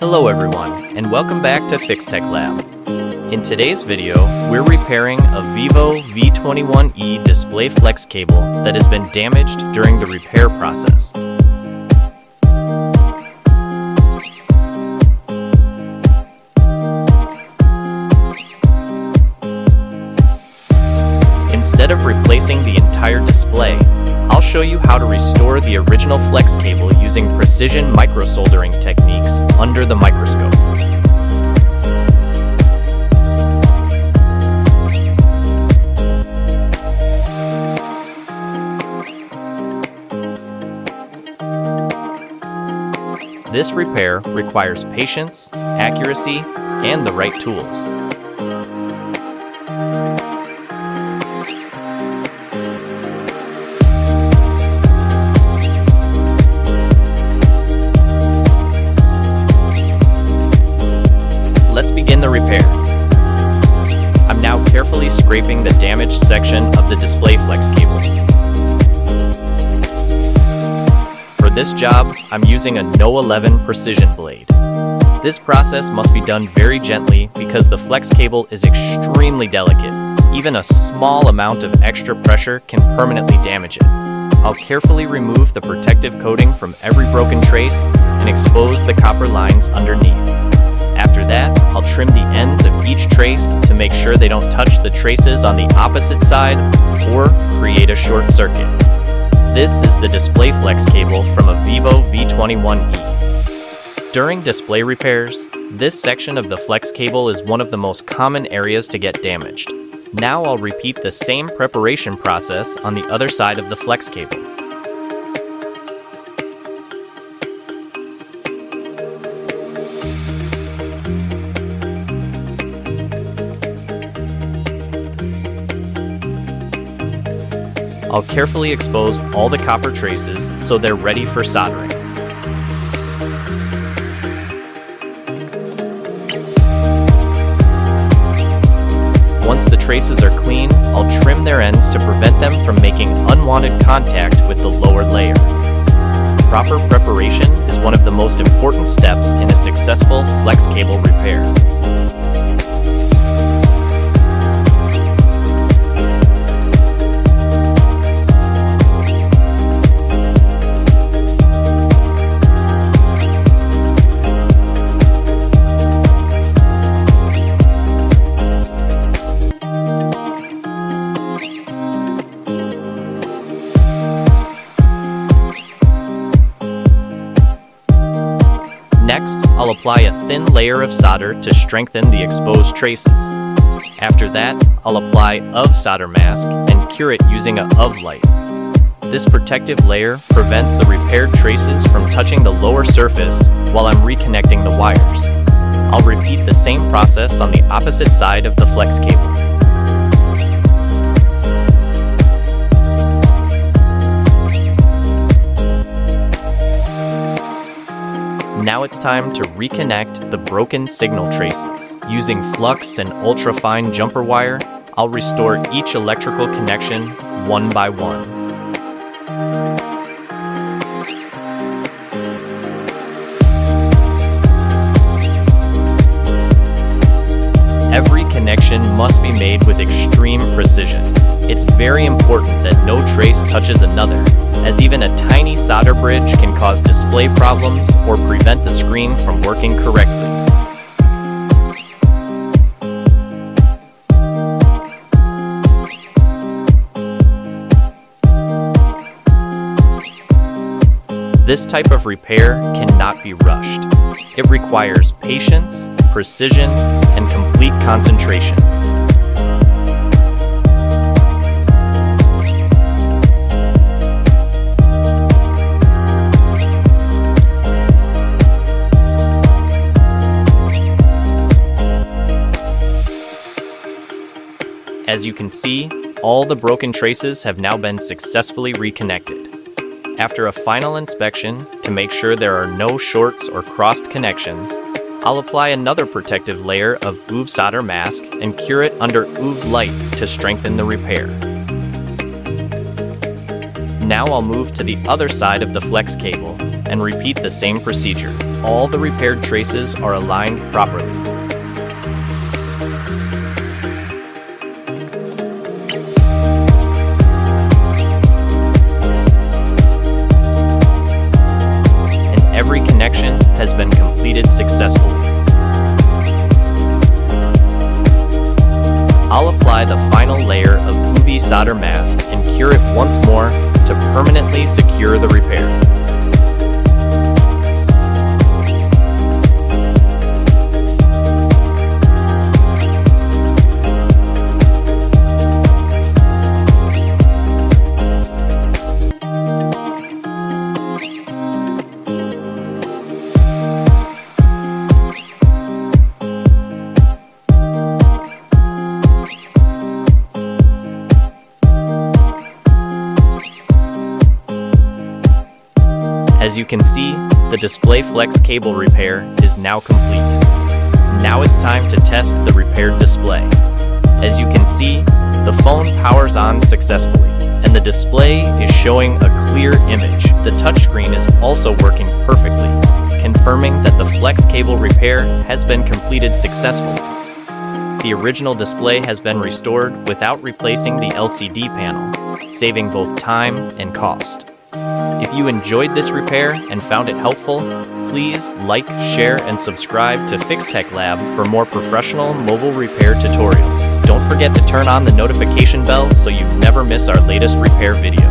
Hello everyone, and welcome back to FixTech Lab. In today's video, we're repairing a Vivo V21e display flex cable that has been damaged during the repair process. Instead of replacing the entire display, I'll show you how to restore the original flex cable using precision microsoldering techniques under the microscope. This repair requires patience, accuracy, and the right tools. Let's begin the repair. I'm now carefully scraping the damaged section of the display flex cable. For this job, I'm using a No. 11 precision blade. This process must be done very gently because the flex cable is extremely delicate. Even a small amount of extra pressure can permanently damage it. I'll carefully remove the protective coating from every broken trace and expose the copper lines underneath. After that, I'll trim the ends of each trace to make sure they don't touch the traces on the opposite side or create a short circuit. This is the display flex cable from a Vivo V21e. During display repairs, this section of the flex cable is one of the most common areas to get damaged. Now I'll repeat the same preparation process on the other side of the flex cable. I'll carefully expose all the copper traces so they're ready for soldering. Once the traces are clean, I'll trim their ends to prevent them from making unwanted contact with the lower layer. Proper preparation is one of the most important steps in a successful flex cable repair. Next, I'll apply a thin layer of solder to strengthen the exposed traces. After that, I'll apply UV solder mask and cure it using a UV light. This protective layer prevents the repaired traces from touching the lower surface while I'm reconnecting the wires. I'll repeat the same process on the opposite side of the flex cable. Now it's time to reconnect the broken signal traces. Using flux and ultra-fine jumper wire, I'll restore each electrical connection one by one. Every connection must be made with extreme precision. It's very important that no trace touches another, as even a tiny solder bridge can cause display problems or prevent the screen from working correctly. This type of repair cannot be rushed. It requires patience, precision, and complete concentration. As you can see, all the broken traces have now been successfully reconnected. After a final inspection, to make sure there are no shorts or crossed connections, I'll apply another protective layer of UV solder mask and cure it under UV light to strengthen the repair. Now I'll move to the other side of the flex cable and repeat the same procedure. All the repaired traces are aligned properly. And every connection has been completed successfully. I'll apply the final layer of UV solder mask and cure it once more to permanently secure the repair. As you can see, the display flex cable repair is now complete. Now it's time to test the repaired display. As you can see, the phone powers on successfully, and the display is showing a clear image. The touchscreen is also working perfectly, confirming that the flex cable repair has been completed successfully. The original display has been restored without replacing the LCD panel, saving both time and cost. If you enjoyed this repair and found it helpful, please like, share, and subscribe to FixTech Lab for more professional mobile repair tutorials. Don't forget to turn on the notification bell so you never miss our latest repair video.